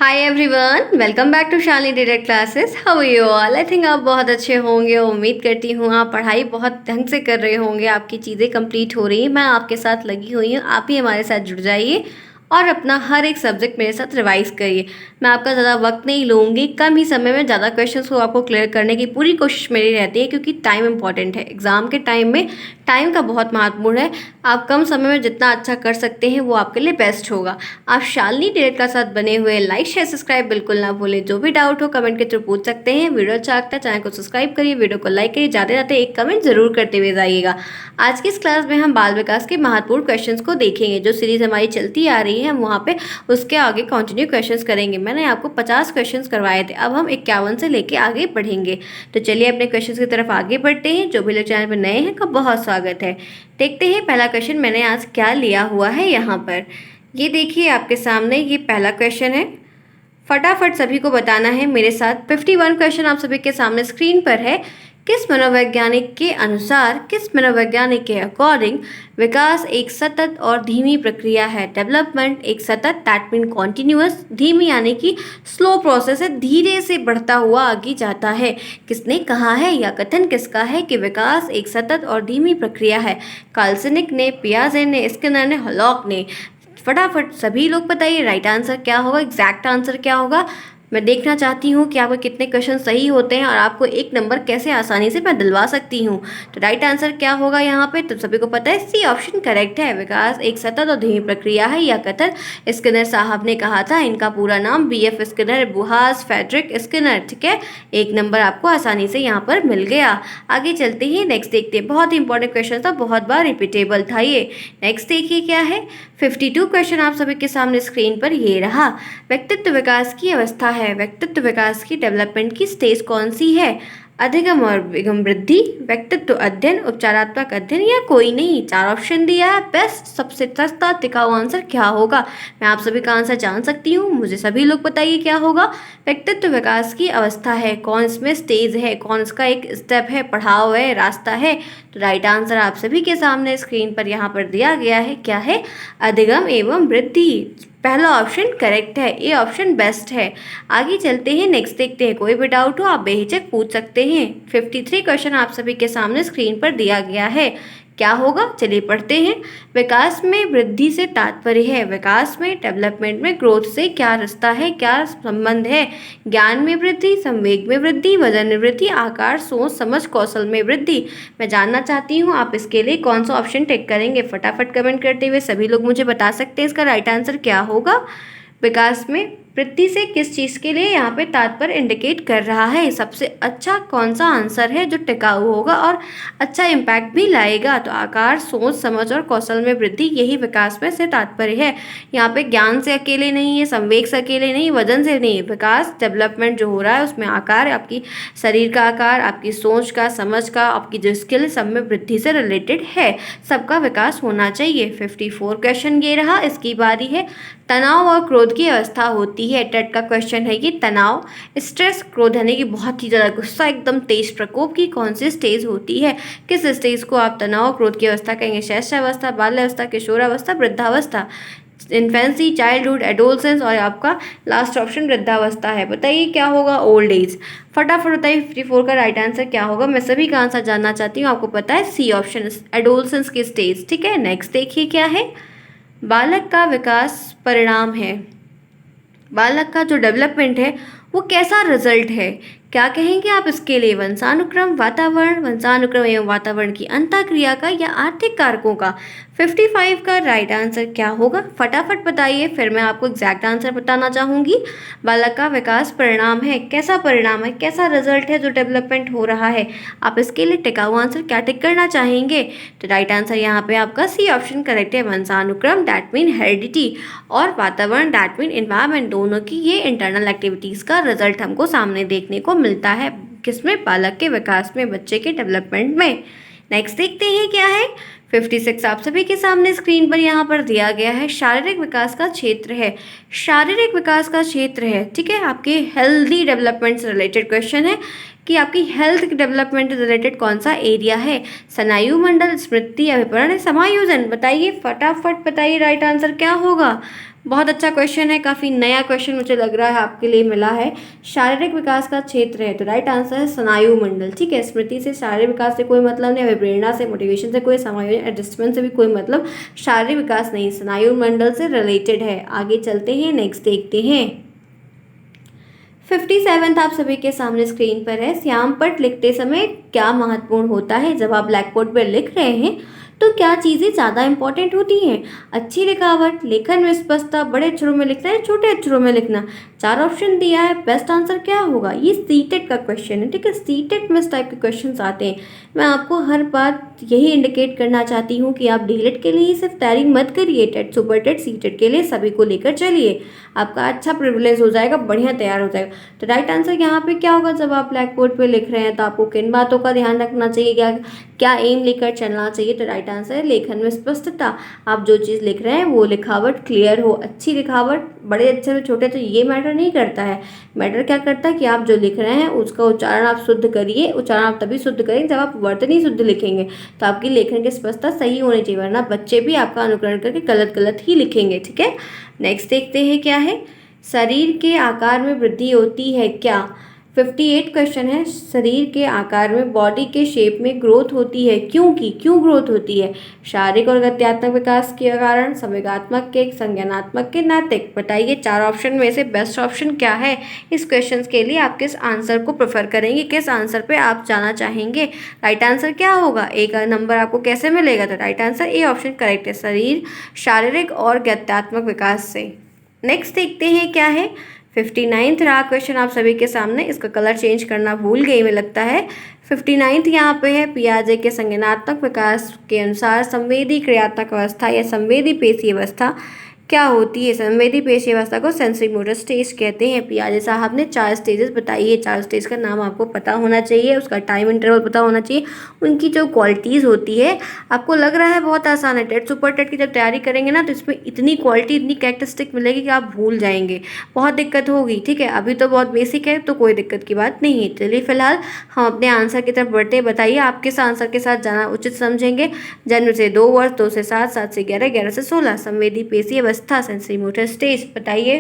Hi everyone, welcome back to Shalini direct classes. How are you all? I think आप बहुत अच्छे होंगे। उम्मीद करती हूँ आप पढ़ाई बहुत ढंग से कर रहे होंगे, आपकी चीज़ें कंप्लीट हो रही हैं। मैं आपके साथ लगी हुई हूँ, आप भी हमारे साथ जुड़ जाइए और अपना हर एक सब्जेक्ट मेरे साथ रिवाइज करिए। मैं आपका ज़्यादा वक्त नहीं लूँगी, कम ही समय में ज़्यादा क्वेश्चंस को आपको क्लियर करने की पूरी कोशिश मेरी रहती है, क्योंकि टाइम इंपॉर्टेंट है। एग्जाम के टाइम में टाइम का बहुत महत्वपूर्ण है। आप कम समय में जितना अच्छा कर सकते हैं वो आपके लिए बेस्ट होगा। आप शालिनी डायरेक्ट का साथ बने हुए लाइक शेयर सब्सक्राइब बिल्कुल ना भूलें। जो भी डाउट हो कमेंट के थ्रू पूछ सकते हैं। वीडियो अच्छा लगता है चैनल को सब्सक्राइब करिए, वीडियो को लाइक करिए, जाते जाते एक कमेंट जरूर करते हुए जाइएगा। आज की इस क्लास में हम बाल विकास के महत्वपूर्ण क्वेश्चंस को देखेंगे। जो सीरीज हमारी चलती आ रही है हम वहाँ पे उसके आगे कंटिन्यू क्वेश्चंस करेंगे। मैंने आपको 50 क्वेश्चंस करवाए थे, अब हम 51 से लेके आगे बढ़ेंगे। तो चलिए अपने क्वेश्चंस की तरफ आगे बढ़ते हैं। जो भी लोग चैनल पर नए हैं का बहुत स्वागत है। देखते हैं पहला क्वेश्चन मैंने आज क्या लिया हुआ है। यहाँ पर ये देखिए आपके सामने ये पहला क्वेश्चन है। फटाफट सभी को बताना है मेरे साथ। 51 क्वेश्चन आप सभी के सामने स्क्रीन पर है। किस मनोवैज्ञानिक के अनुसार, किस मनोवैज्ञानिक के अकॉर्डिंग विकास एक सतत और धीमी प्रक्रिया है? डेवलपमेंट एक सतत दैट मीन कॉन्टिन्यूअस, धीमी यानी कि स्लो प्रोसेस है, धीरे से बढ़ता हुआ आगे जाता है। किसने कहा है या कथन किसका है कि विकास एक सतत और धीमी प्रक्रिया है? काल्सनिक ने, पियाजे ने, स्किनर ने, हॉलॉक ने। फटाफट सभी लोग बताइए राइट आंसर क्या होगा, एग्जैक्ट आंसर क्या होगा। मैं देखना चाहती हूँ कि आपके कितने क्वेश्चन सही होते हैं और आपको एक नंबर कैसे आसानी से मैं दिलवा सकती हूँ। तो राइट आंसर क्या होगा यहाँ पे? तो सभी को पता है सी ऑप्शन करेक्ट है। विकास एक सतत और धीमी प्रक्रिया है, यह कथन स्किनर साहब ने कहा था। इनका पूरा नाम BF स्किनर, बुहास फ्रेडरिक स्किनर। ठीक है, एक नंबर आपको आसानी से यहाँ पर मिल गया। आगे चलते ही नेक्स्ट देखते हैं। बहुत ही इंपॉर्टेंट क्वेश्चन था, बहुत बार रिपीटेबल था ये। नेक्स्ट देखिए क्या है। 52 क्वेश्चन आप सभी के सामने स्क्रीन पर ये रहा। व्यक्तित्व विकास की अवस्था है, व्यक्तित्व विकास की डेवलपमेंट की स्टेज कौन सी है? अधिगम और विगम वृद्धि, व्यक्तित्व अध्ययन, उपचारात्मक अध्ययन या कोई नहीं? 4 ऑप्शन दिया है। बेस्ट सबसे सस्ता टिकाऊ आंसर क्या होगा? मैं आप सभी का आंसर जान सकती हूँ, मुझे सभी लोग बताइए क्या होगा। व्यक्तित्व विकास की अवस्था है, कौन इसमें स्टेज है, कौन इसका एक स्टेप है, पढ़ाव है, रास्ता है? तो राइट आंसर आप सभी के सामने स्क्रीन पर यहाँ पर दिया गया है। क्या है? अधिगम एवं वृद्धि। पहला ऑप्शन करेक्ट है, ए ऑप्शन बेस्ट है। आगे चलते हैं, नेक्स्ट देखते हैं। कोई भी डाउट हो आप बेहिचक पूछ सकते हैं। 53 क्वेश्चन आप सभी के सामने स्क्रीन पर दिया गया है। क्या होगा चलिए पढ़ते हैं। विकास में वृद्धि से तात्पर्य है, विकास में डेवलपमेंट में ग्रोथ से क्या रिश्ता है, क्या संबंध है? ज्ञान में वृद्धि, संवेग में वृद्धि, वजन में वृद्धि, आकार, सोच, समझ, कौशल में वृद्धि। मैं जानना चाहती हूँ आप इसके लिए कौन सा ऑप्शन टिक करेंगे। फटाफट कमेंट करते हुए सभी लोग मुझे बता सकते हैं इसका राइट आंसर क्या होगा। विकास में वृद्धि से किस चीज़ के लिए यहाँ पे तात्पर्य इंडिकेट कर रहा है? सबसे अच्छा कौन सा आंसर है जो टिकाऊ होगा और अच्छा इम्पैक्ट भी लाएगा? तो आकार, सोच, समझ और कौशल में वृद्धि, यही विकास में से तात्पर्य है। यहाँ पे ज्ञान से अकेले नहीं है, संवेग से अकेले नहीं, वजन से नहीं। विकास डेवलपमेंट जो हो रहा है उसमें आकार, आपकी शरीर का आकार, आपकी सोच का, समझ का, आपकी जो स्किल, सब में वृद्धि से रिलेटेड है। सबका विकास होना चाहिए। 54 क्वेश्चन ये रहा, इसकी बारी है। तनाव और क्रोध की अवस्था होती है, टेट का क्वेश्चन है ये। तनाव, स्ट्रेस, क्रोध यानी कि बहुत ही ज़्यादा गुस्सा, एकदम तेज प्रकोप की कौन सी स्टेज होती है? किस स्टेज को आप तनाव क्रोध की अवस्था कहेंगे? शैशवावस्था, बाल्यावस्था, किशोरावस्था, वृद्धावस्था? इन्फेंसी, चाइल्डहुड, एडोलसेंस और आपका लास्ट ऑप्शन वृद्धावस्था है। बताइए क्या होगा? Old age. फटाफट बताइए 54 का राइट आंसर क्या होगा। मैं सभी का आंसर जानना चाहती हूँ। आपको पता है सी ऑप्शन, एडोलसेंस की स्टेज। ठीक है, नेक्स्ट देखिए क्या है। बालक का विकास परिणाम है, बालक का जो डेवलपमेंट है वो कैसा रिजल्ट है? क्या कहेंगे आप इसके लिए? वंशानुक्रम, वातावरण, वंशानुक्रम एवं वातावरण की अंतःक्रिया का या आर्थिक कारकों का? 55 का राइट आंसर क्या होगा? फटाफट बताइए, फिर मैं आपको एग्जैक्ट आंसर बताना चाहूँगी। बालक का विकास परिणाम है, कैसा परिणाम है, कैसा रिजल्ट है जो डेवलपमेंट हो रहा है? आप इसके लिए टिकाऊ आंसर क्या टिक करना चाहेंगे? तो राइट आंसर यहाँ पे आपका सी ऑप्शन करेक्ट है। वंशानुक्रम दैट मीन हेरिडिटी और वातावरण दैट मीन एनवायरमेंट, दोनों की ये इंटरनल एक्टिविटीज़ का रिजल्ट हमको सामने देखने को मिलता है। किसमें? बालक के विकास में, बच्चे के डेवलपमेंट में। नेक्स्ट देखते हैं क्या है। 56 आप सभी के सामने स्क्रीन पर यहाँ पर दिया गया है। शारीरिक विकास का क्षेत्र है, शारीरिक विकास का क्षेत्र है। ठीक है, आपके हेल्दी डेवलपमेंट से रिलेटेड क्वेश्चन है कि आपकी हेल्थ डेवलपमेंट से रिलेटेड कौन सा एरिया है? स्नायु मंडल, स्मृति, अभिपरण, समायोजन? बताइए फटाफट बताइए राइट आंसर क्या होगा। बहुत अच्छा क्वेश्चन है, काफ़ी नया क्वेश्चन मुझे लग रहा है आपके लिए मिला है। शारीरिक विकास का क्षेत्र है, तो राइट आंसर है स्नायु मंडल। ठीक है, स्मृति से, शारीरिक विकास से कोई मतलब नहीं, प्रेरणा से, मोटिवेशन से, कोई समायोजन एडजस्टमेंट से भी कोई मतलब शारीरिक विकास नहीं, स्नायु मंडल से रिलेटेड है। आगे चलते हैं, नेक्स्ट देखते हैं। 57 आप सभी के सामने स्क्रीन पर है। श्याम पट लिखते समय क्या महत्वपूर्ण होता है? जब आप ब्लैक बोर्ड पर लिख रहे हैं तो क्या चीज़ें ज़्यादा इंपॉर्टेंट होती हैं? अच्छी लिखावट, लेखन में स्पष्टता, बड़े अक्षरों में लिखना है, छोटे अक्षरों में लिखना। 4 ऑप्शन दिया है, बेस्ट आंसर क्या होगा? ये सीटेट का क्वेश्चन है। ठीक है, सीटेट में इस टाइप के क्वेश्चन आते हैं। मैं आपको हर बार यही इंडिकेट करना चाहती हूँ कि आप डीएलएड के लिए ही सिर्फ तैयारी मत करिए, टेट, सुपर टेट, सीटेट के लिए सभी को लेकर चलिए। आपका अच्छा प्रिविलेज हो जाएगा, बढ़िया तैयार हो जाएगा। तो राइट आंसर यहाँ पे क्या होगा? जब आप ब्लैक बोर्ड पे लिख रहे हैं तो आपको किन बातों का ध्यान रखना चाहिए, क्या क्या एम लेकर चलना चाहिए? तो राइट आंसर है लेखन में स्पष्टता। आप जो चीज़ लिख रहे हैं वो लिखावट क्लियर हो, अच्छी लिखावट, बड़े अक्षर में छोटे, तो ये मैटर नहीं करता है। मैटर क्या करता है कि आप जो लिख रहे हैं उसका उच्चारण आप शुद्ध करिए। उच्चारण आप तभी शुद्ध करेंगे जब आप वर्तनी शुद्ध लिखेंगे, तो आपकी लेखन की स्पष्टता सही होनी चाहिए, वरना बच्चे भी आपका अनुकरण करके गलत गलत ही लिखेंगे। ठीक है, नेक्स्ट देखते हैं क्या है। शरीर के आकार में वृद्धि होती है क्या? 58 क्वेश्चन है। शरीर के आकार में, बॉडी के शेप में ग्रोथ होती है, क्यों ग्रोथ होती है? शारीरिक और गत्यात्मक विकास के कारण, संवेगात्मक के, संज्ञानात्मक के, नैतिक। बताइए 4 ऑप्शन में से बेस्ट ऑप्शन क्या है? इस क्वेश्चन के लिए आप किस आंसर को प्रेफर करेंगे, किस आंसर पे आप जाना चाहेंगे? राइट आंसर क्या होगा? ए का नंबर आपको कैसे मिलेगा? तो right answer A option correct है, शरीर, शारीरिक और गत्यात्मक विकास से। नेक्स्ट देखते हैं क्या है। 59 रहा क्वेश्चन आप सभी के सामने। इसका कलर चेंज करना भूल गई मुझे लगता है। 59 यहाँ पे है, पियाजे के संज्ञानात्मक विकास के अनुसार संवेदी क्रियात्मक अवस्था या संवेदी पेशी अवस्था क्या होती है? संवेदी पेशी अवस्था को सेंसरी मोटर स्टेज कहते हैं। पियाजे साहब ने 4 स्टेजेस बताइए। 4 स्टेज का नाम आपको पता होना चाहिए, उसका टाइम इंटरवल पता होना चाहिए, उनकी जो क्वालिटीज़ होती है। आपको लग रहा है बहुत आसान है, टेट सुपर टेट की जब तैयारी करेंगे ना तो इसमें इतनी क्वालिटी, इतनी कैरेक्टरिस्टिक मिलेगी कि आप भूल जाएंगे, बहुत दिक्कत होगी। ठीक है, अभी तो बहुत बेसिक है तो कोई दिक्कत की बात नहीं है। चलिए फिलहाल हम अपने आंसर की तरफ बढ़ते। बताइए आप किस आंसर के साथ जाना उचित समझेंगे? जन्म से 2 वर्ष, 2 से 7, 7 से 11, 11 से 16, संवेदी पेशी अवस्था, सेंसरी मोटर स्टेज। बताइए,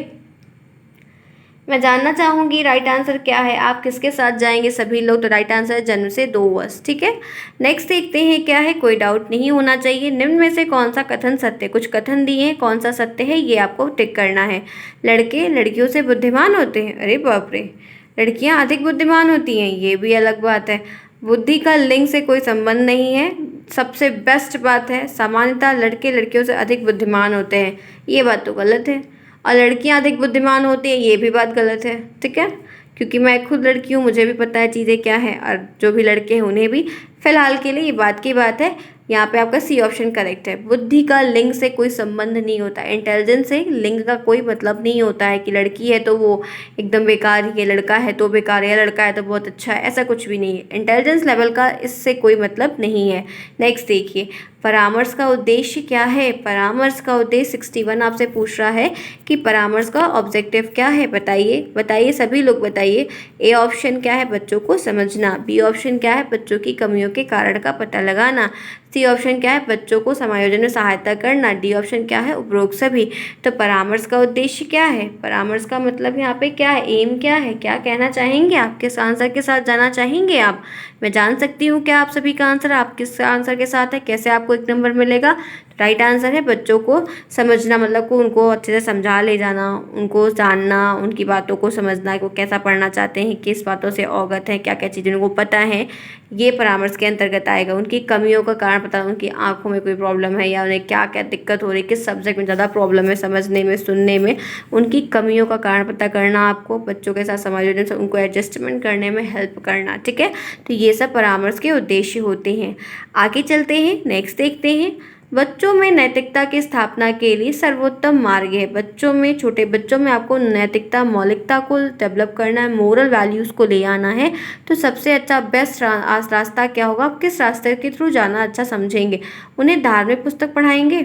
मैं जानना चाहूंगी राइट आंसर क्या है, आप किसके साथ जाएंगे सभी लोग? तो राइट आंसर है जन्म से 2 वर्ष। ठीक है, नेक्स्ट देखते हैं क्या है। कोई डाउट नहीं होना चाहिए। निम्न में से कौन सा कथन सत्य? कुछ कथन दिए हैं, कौन सा सत्य है ये आपको टिक करना है। लड़के लड़कियों से बुद्धिमान होते हैं, अरे बाप रे, लड़कियां अधिक बुद्धिमान होती हैं, ये भी अलग बात है। बुद्धि का लिंग से कोई संबंध नहीं है, सबसे बेस्ट बात है। सामान्यतः लड़के लड़कियों से अधिक बुद्धिमान होते हैं, ये बात तो गलत है। और लड़कियां अधिक बुद्धिमान होती हैं, ये भी बात गलत है। ठीक है, क्योंकि मैं खुद लड़की हूँ, मुझे भी पता है चीज़ें क्या हैं, और जो भी लड़के हैं उन्हें भी। फिलहाल के लिए ये बात की बात है। यहाँ पे आपका सी ऑप्शन करेक्ट है। बुद्धि का लिंग से कोई संबंध नहीं होता, इंटेलिजेंस से लिंग का कोई मतलब नहीं होता है कि लड़की है तो वो एकदम बेकार ही है, लड़का है तो बेकार है, या लड़का है तो बहुत अच्छा है, ऐसा कुछ भी नहीं है। इंटेलिजेंस लेवल का इससे कोई मतलब नहीं है। नेक्स्ट देखिए, परामर्श का उद्देश्य क्या है? परामर्श का उद्देश्य 61 आपसे पूछ रहा है कि परामर्श का ऑब्जेक्टिव क्या है? बताइए बताइए सभी लोग बताइए। ए ऑप्शन क्या है? बच्चों को समझना। बी ऑप्शन क्या है? बच्चों की कमियों के कारण का पता लगाना। सी ऑप्शन क्या है? बच्चों को समायोजन में सहायता करना। डी ऑप्शन क्या है? उपरोक्त सभी। तो परामर्श का उद्देश्य क्या है? परामर्श का मतलब यहाँ पे क्या है? एम क्या है? क्या कहना चाहेंगे आप? किस आंसर के साथ जाना चाहेंगे आप? मैं जान सकती हूँ क्या आप सभी का आंसर? आप किस आंसर के साथ है? कैसे आपको 1 नंबर मिलेगा? राइट आंसर है बच्चों को समझना, मतलब को उनको अच्छे से समझा ले जाना, उनको जानना, उनकी बातों को समझना, वो कैसा पढ़ना चाहते हैं, किस बातों से अवगत हैं, क्या क्या चीज़ें उनको पता है, ये परामर्श के अंतर्गत आएगा। उनकी कमियों का कारण पता, उनकी आंखों में कोई प्रॉब्लम है या उन्हें क्या क्या दिक्कत हो रही है, किस सब्जेक्ट में ज़्यादा प्रॉब्लम है समझने में, सुनने में, उनकी कमियों का कारण पता करना, आपको बच्चों के साथ समायोजन से उनको एडजस्टमेंट करने में हेल्प करना। ठीक है, तो ये सब परामर्श के उद्देश्य होते हैं। आगे चलते हैं, नेक्स्ट देखते हैं। बच्चों में नैतिकता की स्थापना के लिए सर्वोत्तम मार्ग है। बच्चों में, छोटे बच्चों में आपको नैतिकता, मौलिकता को डेवलप करना है, मोरल वैल्यूज़ को ले आना है। तो सबसे अच्छा बेस्ट रास्ता क्या होगा? आप किस रास्ते के थ्रू जाना अच्छा समझेंगे? उन्हें धार्मिक पुस्तक पढ़ाएंगे?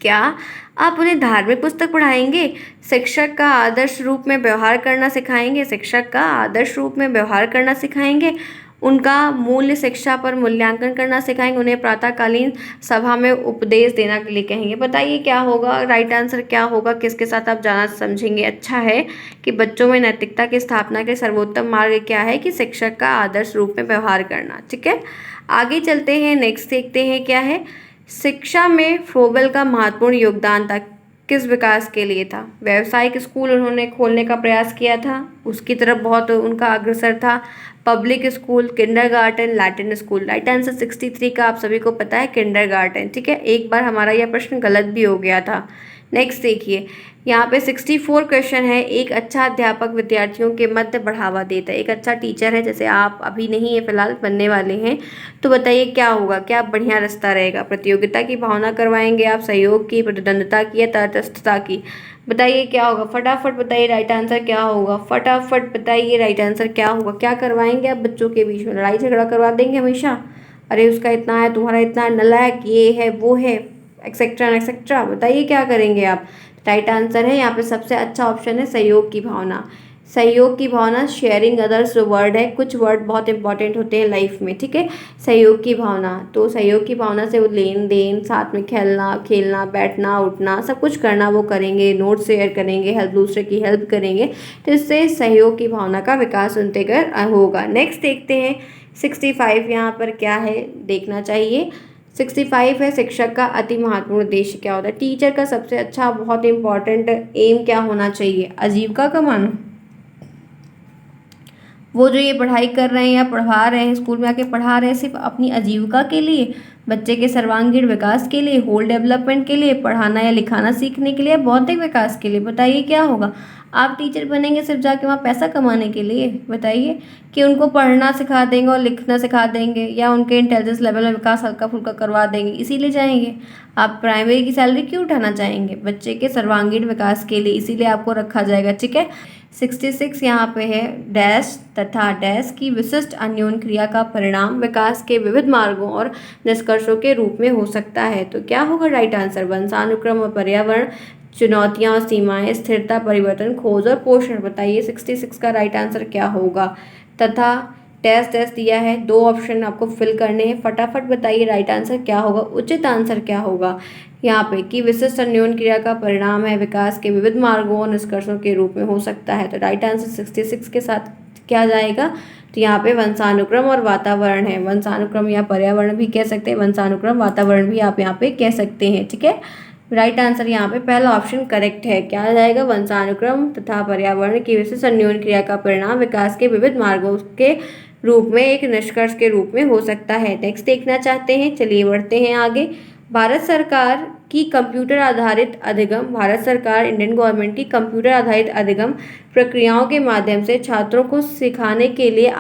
क्या आप उन्हें धार्मिक पुस्तक पढ़ाएंगे? शिक्षक का आदर्श रूप में व्यवहार करना सिखाएंगे? शिक्षक का आदर्श रूप में व्यवहार करना सिखाएंगे? उनका मूल्य शिक्षा पर मूल्यांकन करना सिखाएंगे, उन्हें प्रातःकालीन सभा में उपदेश देना के लिए कहेंगे। बताइए क्या होगा, राइट आंसर क्या होगा, किसके साथ आप जाना समझेंगे। अच्छा है कि बच्चों में नैतिकता की स्थापना के सर्वोत्तम मार्ग क्या है कि शिक्षक का आदर्श रूप में व्यवहार करना। ठीक है, आगे चलते हैं, नेक्स्ट देखते हैं क्या है। शिक्षा में फ्रोबेल का महत्वपूर्ण योगदान था, किस विकास के लिए था। व्यावसायिक स्कूल उन्होंने खोलने का प्रयास किया था, उसकी तरफ बहुत उनका अग्रसर था। Public school, kindergarten, Latin school. Right answer 63 का आप सभी को पता है किंडरगार्टन। ठीक है, एक बार हमारा यह प्रश्न गलत भी हो गया था। नेक्स्ट देखिए, यहाँ पे 64 क्वेश्चन है। एक अच्छा अध्यापक विद्यार्थियों के मध्य बढ़ावा देता है, एक अच्छा टीचर है, जैसे आप अभी नहीं है फिलहाल, बनने वाले हैं, तो बताइए क्या होगा, क्या बढ़िया रास्ता रहेगा। प्रतियोगिता की भावना करवाएंगे आप, सहयोग की, प्रतिद्वंदता की या तटस्थता की। बताइए क्या होगा, फटाफट बताइए राइट आंसर क्या होगा, फटाफट बताइए राइट आंसर क्या होगा। क्या करवाएंगे आप बच्चों के बीच में, लड़ाई झगड़ा करवा देंगे हमेशा, अरे उसका इतना है, तुम्हारा इतना है, नालायक, ये है वो है, एक्सेट्रा एक्सेट्रा। बताइए क्या करेंगे आप। राइट आंसर है यहाँ पे सबसे अच्छा ऑप्शन है सहयोग की भावना। सहयोग की भावना, शेयरिंग अदर्स जो वर्ड है, कुछ वर्ड बहुत इंपॉर्टेंट होते हैं लाइफ में। ठीक है, सहयोग की भावना, तो सहयोग की भावना से वो लेन देन, साथ में खेलना खेलना, बैठना उठना, सब कुछ करना वो करेंगे, नोट शेयर करेंगे, हेल्प दूसरे की हेल्प करेंगे, तो इससे सहयोग की भावना का विकास उनके घर होगा। नेक्स्ट देखते हैं 65 यहाँ पर क्या है देखना चाहिए। 65 है शिक्षक का अति महत्वपूर्ण उद्देश्य क्या होता है। टीचर का सबसे अच्छा बहुत इंपॉर्टेंट एम क्या होना चाहिए, आजीविका कमाना। वो जो ये पढ़ाई कर रहे हैं या पढ़ा रहे हैं, स्कूल में आके पढ़ा रहे हैं, सिर्फ अपनी आजीविका के लिए, बच्चे के सर्वांगीण विकास के लिए, होल डेवलपमेंट के लिए, पढ़ाना या लिखाना सीखने के लिए, बौद्धिक विकास के लिए। बताइए क्या होगा। आप टीचर बनेंगे सिर्फ जाके वहाँ पैसा कमाने के लिए। बताइए कि उनको पढ़ना सिखा देंगे और लिखना सिखा देंगे, या उनके इंटेलिजेंस लेवल में विकास हल्का फुल्का करवा देंगे, इसीलिए जाएंगे। आप प्राइमरी की सैलरी क्यों उठाना चाहेंगे, बच्चे के सर्वांगीण विकास के लिए, इसीलिए आपको रखा जाएगा। ठीक है, 66 यहाँ पे है, डैश तथा डैश की विशिष्ट अन्योन क्रिया का परिणाम विकास के विविध मार्गों और निष्कर्षों के रूप में हो सकता है। तो क्या होगा राइट आंसर, वंशानुक्रम और पर्यावरण, चुनौतियां और सीमाएं, स्थिरता, परिवर्तन, खोज और पोषण। बताइए 66 का राइट आंसर क्या होगा। तथा डैश डैश दिया है, दो ऑप्शन आपको फिल करने हैं, फटाफट बताइए राइट आंसर क्या होगा, उचित आंसर क्या होगा यहाँ पे कि विशिष्ट अन्योन क्रिया का परिणाम है विकास के विविध मार्गों और निष्कर्षों के रूप में हो सकता है। तो राइट आंसर 66 के साथ क्या जाएगा, तो यहाँ पे वंशानुक्रम और वातावरण है। वंशानुक्रम या पर्यावरण भी कह सकते हैं, वंशानुक्रम वातावरण भी आप यहाँ पे कह सकते हैं। ठीक है, राइट आंसर यहाँ पे पहला ऑप्शन करेक्ट है। क्या आ जाएगा, वंशानुक्रम तथा पर्यावरण की विशिष्ट अन्योन क्रिया का परिणाम विकास के विविध मार्गों के रूप में एक निष्कर्ष के रूप में हो सकता है। नेक्स्ट देखना चाहते हैं, चलिए बढ़ते हैं आगे। भारत सरकार की कंप्यूटर आधारित अधिगम, भारत सरकार इंडियन गवर्नमेंट की कंप्यूटर आधारित अधिगम प्रक्रियाओं के माध्यम से छात्रों को सिखाने के लिए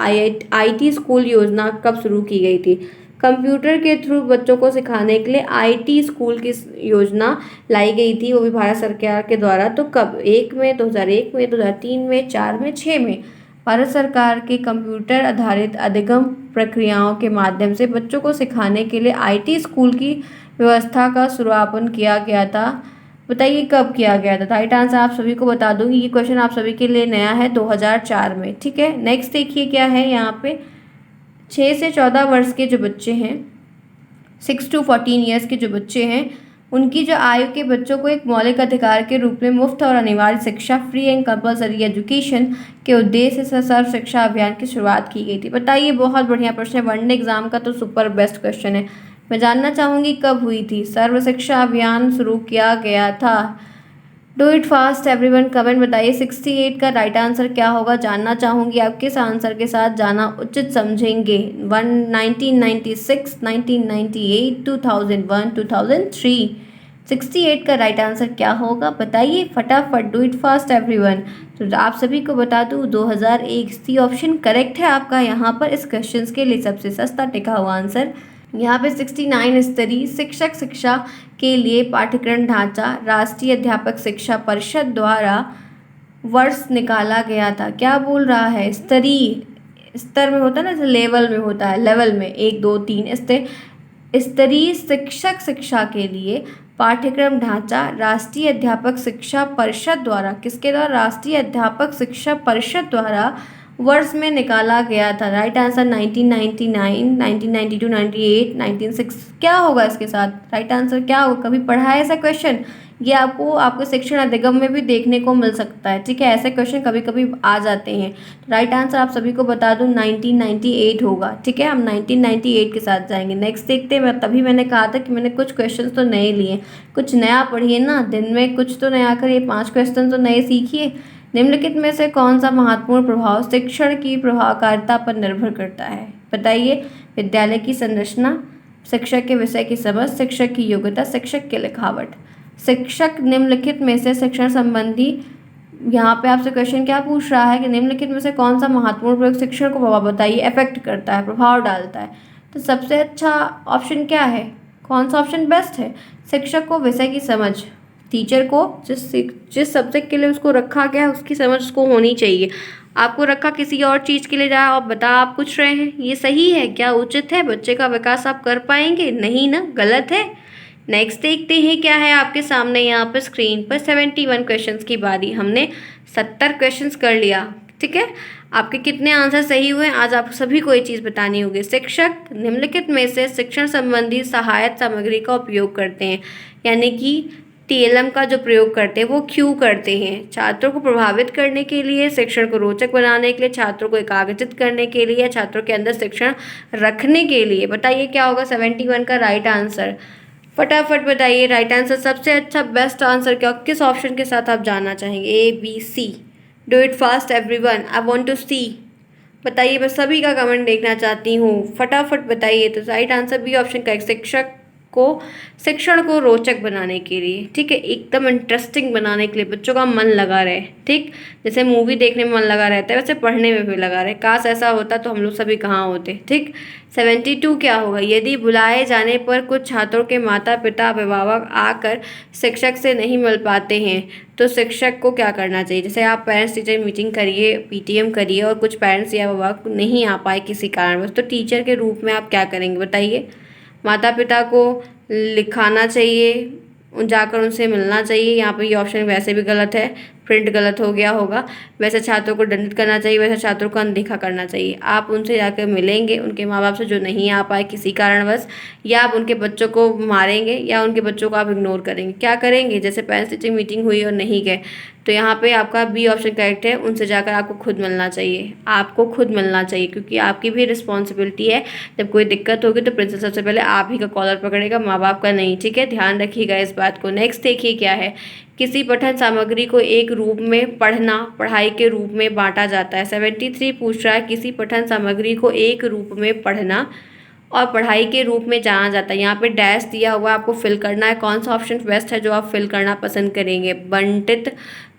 आईटी स्कूल योजना कब शुरू की गई थी। कंप्यूटर के थ्रू बच्चों को सिखाने के लिए आईटी स्कूल की योजना लाई गई थी, वो भी भारत सरकार के द्वारा। तो कब, 1 में, 2001 में, 2003 में, 4 में, 6 में। भारत सरकार के कंप्यूटर आधारित अधिगम प्रक्रियाओं के माध्यम से बच्चों को सिखाने के लिए आईटी स्कूल की व्यवस्था का शुरुआपन किया गया था। बताइए कब किया गया था। राइट आंसर आप सभी को बता दूंगी, ये क्वेश्चन आप सभी के लिए नया है, 2004 में। ठीक है, नेक्स्ट देखिए क्या है यहाँ पे। 6 से 14 वर्ष के जो बच्चे हैं, 6 to 14 ईयर्स के जो बच्चे हैं, उनकी जो आयु के बच्चों को एक मौलिक अधिकार के रूप में मुफ्त और अनिवार्य शिक्षा, फ्री एंड कंपलसरी एजुकेशन के उद्देश्य से सर्व शिक्षा अभियान की शुरुआत की गई थी। बताइए, बहुत बढ़िया प्रश्न है, वनडे एग्जाम का तो सुपर बेस्ट क्वेश्चन है। मैं जानना चाहूँगी कब हुई थी, सर्व शिक्षा अभियान शुरू किया गया था। Do it fast everyone, comment बताइए 68 का राइट आंसर क्या होगा, जानना चाहूँगी आप किस आंसर के साथ जाना उचित समझेंगे। 1996, 1998, 2001, 2003। 68 का राइट आंसर क्या होगा बताइए फटाफट, डू इट फास्ट एवरीवन। तो आप सभी को बता दूँ 2001 सी ऑप्शन करेक्ट है आपका यहाँ पर इस क्वेश्चन के लिए सबसे सस्ता टिका हुआ आंसर। यहाँ पे 69 स्तरीय शिक्षक शिक्षा के लिए पाठ्यक्रम ढांचा राष्ट्रीय अध्यापक शिक्षा परिषद द्वारा वर्ष निकाला गया था। क्या बोल रहा है, स्तरीय, स्तर में होता है ना, लेवल में होता है, लेवल में 1 2 3 स्तरीय शिक्षक शिक्षा के लिए पाठ्यक्रम ढांचा राष्ट्रीय अध्यापक शिक्षा परिषद द्वारा, किसके द्वारा, राष्ट्रीय अध्यापक शिक्षा परिषद द्वारा वर्ष में निकाला गया था? Right answer 1999, 1992, 98, 1996। क्या होगा इसके साथ? राइट आंसर क्या होगा? कभी पढ़ा है ऐसा क्वेश्चन? ये आपको आपके शिक्षण अधिगम में भी देखने को मिल सकता है। ठीक है, ऐसे क्वेश्चन कभी कभी आ जाते हैं। राइट आंसर आप सभी को बता दूं 1998 होगा। ठीक है, हम 1998 के साथ जाएंगे। नेक्स्ट देखते हैं। तभी मैंने कहा था कि मैंने कुछ क्वेश्चन तो नए लिए, कुछ नया पढ़िए ना, दिन में कुछ तो नया करिए, 5 क्वेश्चन तो नए सीखिए। निम्नलिखित में से कौन सा महत्वपूर्ण प्रभाव शिक्षण की प्रभावकारिता पर निर्भर करता है? बताइए। विद्यालय की संरचना, शिक्षक के विषय की समझ, शिक्षक की योग्यता, शिक्षक की लिखावट। शिक्षक निम्नलिखित में से शिक्षण संबंधी, यहाँ पे आपसे क्वेश्चन क्या पूछ रहा है कि निम्नलिखित में से कौन सा महत्वपूर्ण प्रयोग शिक्षण को प्रभाव बताइए, इफेक्ट करता है, प्रभाव डालता है। तो सबसे अच्छा ऑप्शन क्या है? कौन सा ऑप्शन बेस्ट है? शिक्षक को विषय की समझ, टीचर को जिस सब्जेक्ट के लिए उसको रखा गया है उसकी समझ उसको होनी चाहिए। आपको रखा किसी और चीज़ के लिए जाए और बता आप पूछ रहे हैं, ये सही है क्या? उचित है? बच्चे का विकास आप कर पाएंगे? नहीं ना, गलत है। नेक्स्ट देखते हैं क्या है आपके सामने यहाँ पर स्क्रीन पर। 71 क्वेश्चंस की बारी, हमने 70 क्वेश्चंस कर लिया। ठीक है, आपके कितने आंसर सही हुए? आज आप सभी को ये चीज़ बतानी होगी। शिक्षक निम्नलिखित में से शिक्षण संबंधी सहायक सामग्री का उपयोग करते हैं, यानी कि टीएलएम का जो प्रयोग करते हैं वो क्यों करते हैं? छात्रों को प्रभावित करने के लिए, शिक्षण को रोचक बनाने के लिए, छात्रों को एकाग्रचित करने के लिए, या छात्रों के अंदर शिक्षण रखने के लिए? बताइए क्या होगा 71 का राइट आंसर? फटाफट बताइए राइट आंसर। सबसे अच्छा बेस्ट आंसर क्या, किस ऑप्शन के साथ आप जाना चाहेंगे? A, B, C? Do it fast everyone, I want to see. बताइए, मैं सभी का कमेंट देखना चाहती हूँ, फटाफट बताइए। तो राइट आंसर बी ऑप्शन का, शिक्षक को शिक्षण को रोचक बनाने के लिए। ठीक है, एकदम इंटरेस्टिंग बनाने के लिए, बच्चों का मन लगा रहे। ठीक, जैसे मूवी देखने में मन लगा रहता है वैसे पढ़ने में भी लगा रहे। काश ऐसा होता तो हम लोग सभी कहाँ होते। ठीक, 72 क्या होगा? यदि बुलाए जाने पर कुछ छात्रों के माता पिता अभिभावक आकर शिक्षक से नहीं मिल पाते हैं तो शिक्षक को क्या करना चाहिए? जैसे आप पेरेंट्स टीचर मीटिंग करिए, पीटीएम करिए, और कुछ पेरेंट्स या अभिभावक नहीं आ पाए किसी कारणवश, तो टीचर के रूप में आप क्या करेंगे? बताइए। माता पिता को लिखाना चाहिए, जाकर उनसे मिलना चाहिए। यहाँ पर ये ऑप्शन वैसे भी गलत है, प्रिंट गलत हो गया होगा। वैसे छात्रों को दंडित करना चाहिए, वैसे छात्रों को अनदेखा करना चाहिए। आप उनसे जाकर मिलेंगे, उनके माँ बाप से जो नहीं आ पाए किसी कारणवश, या आप उनके बच्चों को मारेंगे, या उनके बच्चों को आप इग्नोर करेंगे? क्या करेंगे? जैसे पेरेंट्स टीचर मीटिंग हुई और नहीं गए, तो यहाँ पे आपका बी ऑप्शन करेक्ट है। उनसे जाकर आपको खुद मिलना चाहिए, आपको खुद मिलना चाहिए, क्योंकि आपकी भी रिस्पॉन्सिबिलिटी है। जब कोई दिक्कत होगी तो प्रिंसिपल सबसे पहले आप ही का कॉलर पकड़ेगा, माँ बाप का नहीं। ठीक है, ध्यान रखिएगा इस बात को। नेक्स्ट देखिए क्या है। किसी पठन सामग्री को एक रूप में पढ़ना पढ़ाई के रूप में बांटा जाता है? 73 पूछ रहा है, किसी पठन सामग्री को एक रूप में पढ़ना और पढ़ाई के रूप में जाना जाता है। यहाँ पे डैश दिया हुआ, आपको फिल करना है। कौन सा ऑप्शन बेस्ट है जो आप फिल करना पसंद करेंगे? बंटित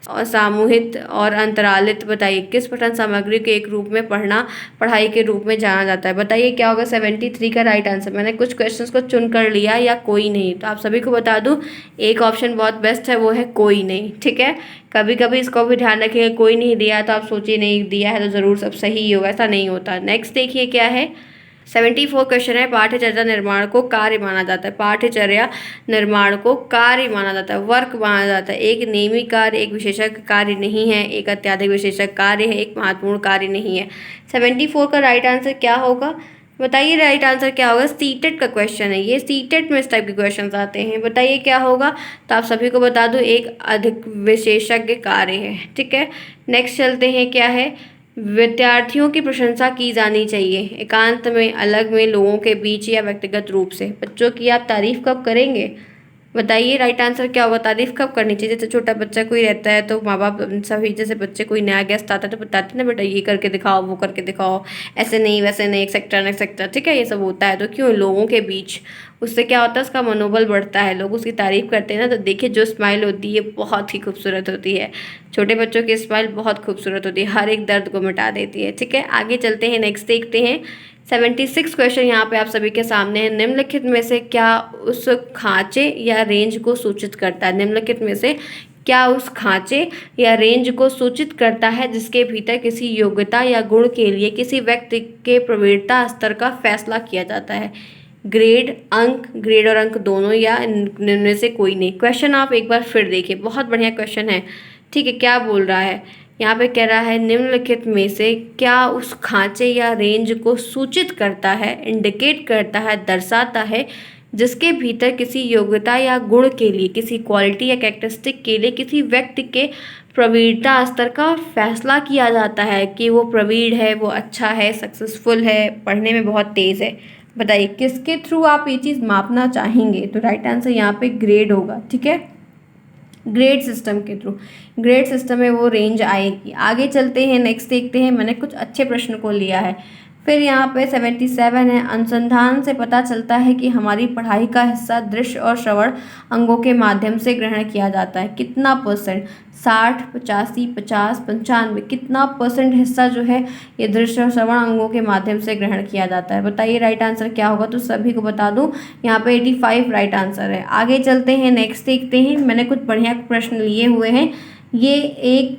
और सामूहिक और अंतरालित। बताइए, किस पठन सामग्री को एक रूप में पढ़ना पढ़ाई के रूप में जाना जाता है? बताइए क्या होगा 73 का राइट आंसर। मैंने कुछ क्वेश्चंस को चुन कर लिया, या कोई नहीं, तो आप सभी को बता दूं एक ऑप्शन बहुत बेस्ट है, वो है कोई नहीं। ठीक है, कभी कभी इसको भी ध्यान रखिएगा, कोई नहीं दिया है तो आप सोचिए नहीं दिया है तो ज़रूर सब सही ही होगा, ऐसा नहीं होता। नेक्स्ट देखिए क्या है। 74 क्वेश्चन है। पाठ्यचर्या निर्माण को कार्य माना जाता है? पाठ्यचर्या निर्माण को कार्य माना जाता है, वर्क माना जाता है। एक नियमित कार्य, एक विशेषक कार्य नहीं है, एक अत्यधिक विशेषक कार्य है, एक महत्वपूर्ण कार्य नहीं है। 74 का राइट आंसर क्या होगा? बताइए राइट आंसर क्या होगा? सीटेट का क्वेश्चन है ये, सीटेट में इस टाइप के क्वेश्चन आते हैं। बताइए क्या होगा? तो आप सभी को बता दूं एक अधिक विशेषज्ञ कार्य है। ठीक है, नेक्स्ट चलते हैं क्या है। विद्यार्थियों की प्रशंसा की जानी चाहिए, एकांत में, अलग में, लोगों के बीच, या व्यक्तिगत रूप से? बच्चों की आप तारीफ कब करेंगे? बताइए राइट आंसर क्या होगा? तारीफ कब करनी चाहिए? जैसे छोटा बच्चा कोई रहता है तो माँ बाप सभी, जैसे बच्चे कोई नया गेस्ट आता है तो बताते ना, बेटा ये करके दिखाओ, वो करके दिखाओ, ऐसे नहीं वैसे नहीं, एक्सेट्रा एक्सेट्रा। ठीक है, ये सब होता है। तो क्यों? लोगों के बीच, उससे क्या होता है, उसका मनोबल बढ़ता है, लोग उसकी तारीफ करते हैं ना। तो देखिए जो स्माइल होती है बहुत ही खूबसूरत होती है, छोटे बच्चों की स्माइल बहुत खूबसूरत होती है, हर एक दर्द को मिटा देती है। ठीक है, आगे चलते हैं, नेक्स्ट देखते हैं। 76 क्वेश्चन यहाँ पे आप सभी के सामने है। निम्नलिखित में से क्या उस खांचे या रेंज को सूचित करता है? निम्नलिखित में से क्या उस खांचे या रेंज को सूचित करता है जिसके भीतर किसी योग्यता या गुण के लिए किसी व्यक्ति के प्रवीणता स्तर का फैसला किया जाता है? ग्रेड, अंक, ग्रेड और अंक दोनों, या इनमें से कोई नहीं? क्वेश्चन आप एक बार फिर देखिए, बहुत बढ़िया क्वेश्चन है। ठीक है, क्या बोल रहा है यहाँ पे कह रहा है निम्नलिखित में से क्या उस खांचे या रेंज को सूचित करता है, इंडिकेट करता है, दर्शाता है जिसके भीतर किसी योग्यता या गुण के लिए, किसी क्वालिटी या कैरेक्टरिस्टिक के लिए किसी व्यक्ति के प्रवीणता स्तर का फैसला किया जाता है कि वो प्रवीण है, वो अच्छा है, सक्सेसफुल है, पढ़ने में बहुत तेज़ है। बताइए किसके थ्रू आप ये चीज़ मापना चाहेंगे? तो राइट आंसर यहाँ पे ग्रेड होगा। ठीक है, ग्रेड सिस्टम के थ्रू, ग्रेड सिस्टम में वो रेंज आएगी। आगे चलते हैं, नेक्स्ट देखते हैं। मैंने कुछ अच्छे प्रश्न को लिया है। फिर यहाँ पे 77 है, अनुसंधान से पता चलता है कि हमारी पढ़ाई का हिस्सा दृश्य और श्रवण अंगों के माध्यम से ग्रहण किया जाता है। कितना परसेंट? 60, 85, 50, 95, कितना परसेंट हिस्सा जो है ये दृश्य और श्रवण अंगों के माध्यम से ग्रहण किया जाता है? बताइए राइट आंसर क्या होगा? तो सभी को बता दूं, यहाँ पे 85 राइट आंसर है। आगे चलते हैं, नेक्स्ट देखते हैं। मैंने कुछ बढ़िया प्रश्न लिए हुए हैं। ये एक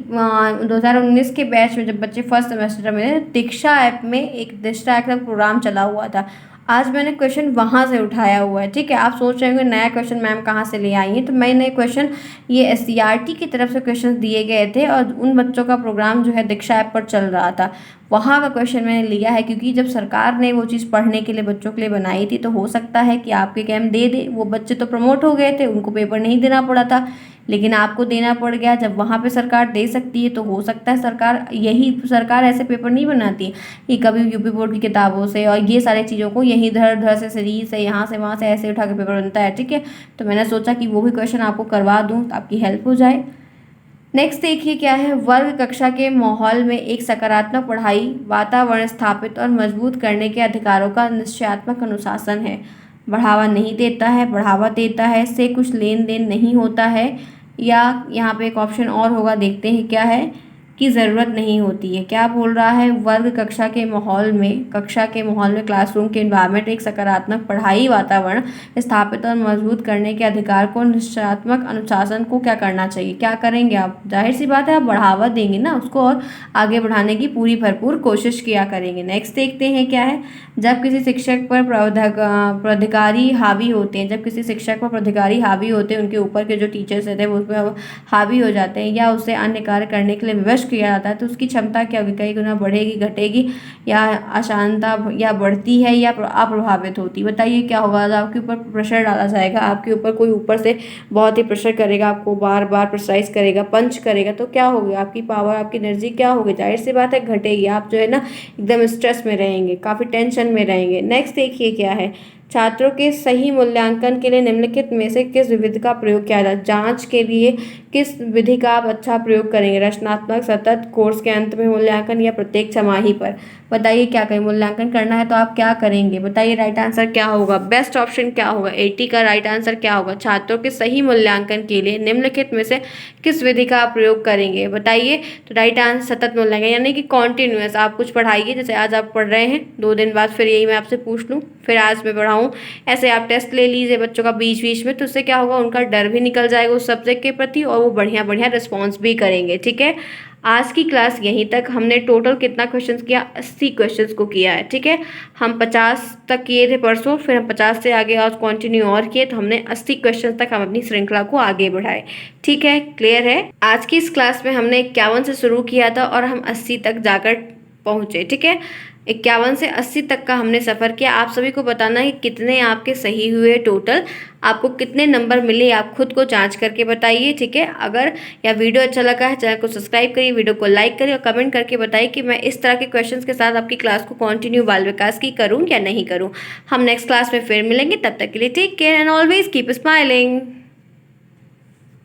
2019 के बैच में जब बच्चे फर्स्ट सेमेस्टर में दीक्षा ऐप में एक दीक्षा ऐप का प्रोग्राम चला हुआ था, आज मैंने क्वेश्चन वहाँ से उठाया हुआ है। ठीक है, आप सोच रहे होंगे नया क्वेश्चन मैम कहाँ से ले आई हैं, तो मैंने क्वेश्चन ये SCERT की तरफ से क्वेश्चन दिए गए थे और उन बच्चों का प्रोग्राम जो है दीक्षा ऐप पर चल रहा था, वहाँ का क्वेश्चन मैंने लिया है। क्योंकि जब सरकार ने वो चीज़ पढ़ने के लिए बच्चों के लिए बनाई थी, तो हो सकता है कि आपके कैम्प दे दे। वो बच्चे तो प्रमोट हो गए थे, उनको पेपर नहीं देना पड़ा था, लेकिन आपको देना पड़ गया। जब वहाँ पे सरकार दे सकती है, तो हो सकता है सरकार ऐसे पेपर नहीं बनाती कि कभी यूपी बोर्ड की किताबों से और ये सारी चीज़ों को यहीं धर धर से सीरीज से यहाँ से वहाँ से ऐसे उठा के पेपर बनता है। ठीक है, तो मैंने सोचा कि वो भी क्वेश्चन आपको करवा दूँ तो आपकी हेल्प हो जाए। नेक्स्ट देखिए क्या है, वर्ग कक्षा के माहौल में एक सकारात्मक पढ़ाई वातावरण स्थापित और मजबूत करने के अधिकारों का निश्चयात्मक अनुशासन है। बढ़ावा नहीं देता है, बढ़ावा देता है, से कुछ लेन देन नहीं होता है, या यहाँ पे एक ऑप्शन और होगा, देखते हैं क्या है, की ज़रूरत नहीं होती है। क्या बोल रहा है? वर्ग कक्षा के माहौल में, क्लासरूम के इन्वायरमेंट एक सकारात्मक पढ़ाई वातावरण स्थापित और मजबूत करने के अधिकार को, निश्चयात्मक अनुशासन को क्या करना चाहिए? क्या करेंगे आप? जाहिर सी बात है आप बढ़ावा देंगे ना उसको, और आगे बढ़ाने की पूरी भरपूर कोशिश किया करेंगे। नेक्स्ट देखते हैं क्या है, जब किसी शिक्षक पर प्राधिकारी हावी होते हैं, जब किसी शिक्षक पर प्राधिकारी हावी होते हैं, उनके ऊपर के जो टीचर्स रहते हैं वो उस पर हावी हो जाते हैं या उससे अन्य कार्य करने के लिए विवश किया जाता है, तो उसकी क्षमता क्या होगी? कई गुना बढ़ेगी, घटेगी, या अशांता या बढ़ती है या अप्रभावित होती? बताइए क्या होगा? आपके ऊपर प्रेशर डाला जाएगा, आपके ऊपर कोई ऊपर से बहुत ही प्रेशर करेगा, आपको बार बार प्रेशराइज करेगा, पंच करेगा, तो क्या होगी? आपकी पावर, आपकी एनर्जी क्या होगी? जाहिर सी बात है घटेगी। आप जो है ना एकदम स्ट्रेस में रहेंगे, काफ़ी टेंशन में रहेंगे। नेक्स्ट देखिए क्या है, छात्रों के सही मूल्यांकन के लिए निम्नलिखित में से किस विधि का प्रयोग किया जाए? जांच के लिए किस विधि का आप अच्छा प्रयोग करेंगे? रचनात्मक, सतत, कोर्स के अंत में मूल्यांकन, या प्रत्येक छमाही पर? बताइए क्या करें? मूल्यांकन करना है तो आप क्या करेंगे? बताइए राइट आंसर क्या होगा? बेस्ट ऑप्शन क्या होगा? 80 का राइट आंसर क्या होगा? छात्रों के सही मूल्यांकन के लिए निम्नलिखित में से किस विधि का आप प्रयोग करेंगे? बताइए। तो राइट आंसर सतत मूल्यांकन, यानी कि कॉन्टिन्यूअस। आप कुछ पढ़ाइए, जैसे आज आप पढ़ रहे हैं, 2 दिन बाद फिर यही मैं आपसे पूछ लूँ, फिर आज मैं पढ़ाऊँ, ऐसे आप टेस्ट ले लीजिए बच्चों का बीच बीच में, तो उससे क्या होगा? उनका डर भी निकल जाएगा उस सब्जेक्ट के प्रति और वो बढ़िया बढ़िया रिस्पॉन्स भी करेंगे। ठीक है, आज की क्लास यहीं तक। हमने टोटल कितना क्वेश्चंस किया? 80 क्वेश्चंस को किया है। ठीक है, हम 50 तक किए थे परसों, फिर हम 50 से आगे और कंटिन्यू और किए, तो हमने 80 क्वेश्चन तक हम अपनी श्रृंखला को आगे बढ़ाए। ठीक है, क्लियर है? आज की इस क्लास में हमने 51 से शुरू किया था और हम 80 तक जाकर पहुँचे। ठीक है, 51 से 80 तक का हमने सफ़र किया। आप सभी को बताना है कि कितने आपके सही हुए, टोटल आपको कितने नंबर मिले, आप खुद को जांच करके बताइए। ठीक है, अगर या वीडियो अच्छा लगा है, चैनल को सब्सक्राइब करिए, वीडियो को लाइक करिए और कमेंट करके बताइए कि मैं इस तरह के क्वेश्चंस के साथ आपकी क्लास को कंटिन्यू बाल विकास की करूँ या नहीं करूँ। हम नेक्स्ट क्लास में फिर मिलेंगे, तब तक के लिए take care and always keep smiling.